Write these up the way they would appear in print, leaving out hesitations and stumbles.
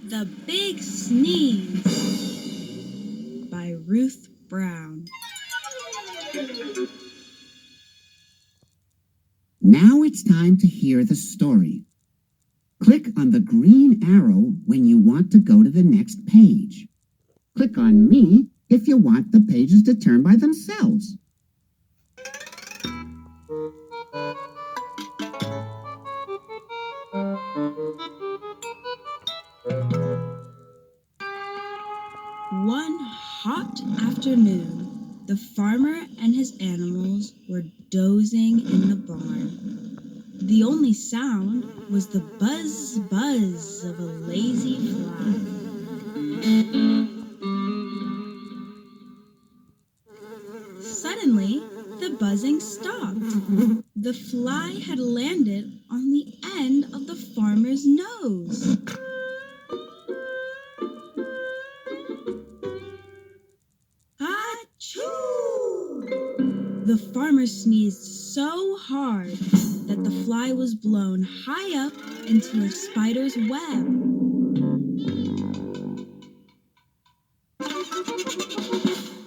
The Big Sneeze by Ruth Brown. Now it's time to hear the story. Click on the green arrow when you want to go to the next page. Click on me if you want the pages to turn by themselves. One hot afternoon, the farmer and his animals were dozing in the barn. The only sound was the buzz of a lazy fly. Suddenly, the buzzing stopped. The fly had landed on the end of the farmer's nose. Achoo! The farmer sneezed so hard that the fly was blown high up into a spider's web.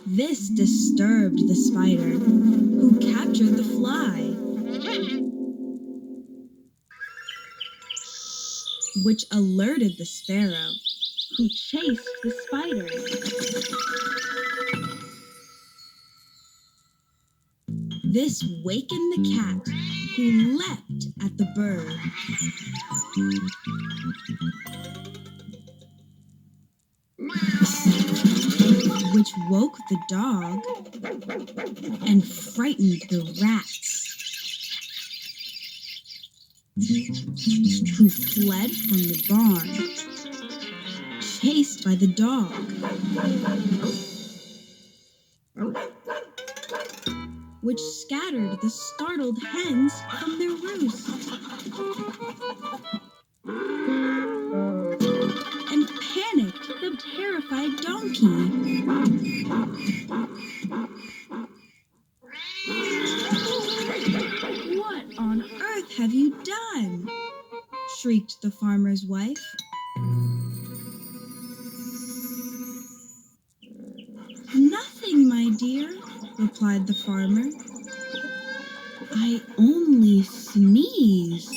This disturbed the spider, who captured the fly, which alerted the sparrow, who chased the spider. This wakened the cat, who leapt at the bird. Which woke the dog and frightened the rats, who fled from the barn, chased by the dog. Which scattered the startled hens from their roost, and panicked the terrified donkey. "What on earth have you done?" shrieked the farmer's wife. "Nothing, my dear," replied the farmer. "I only sneezed."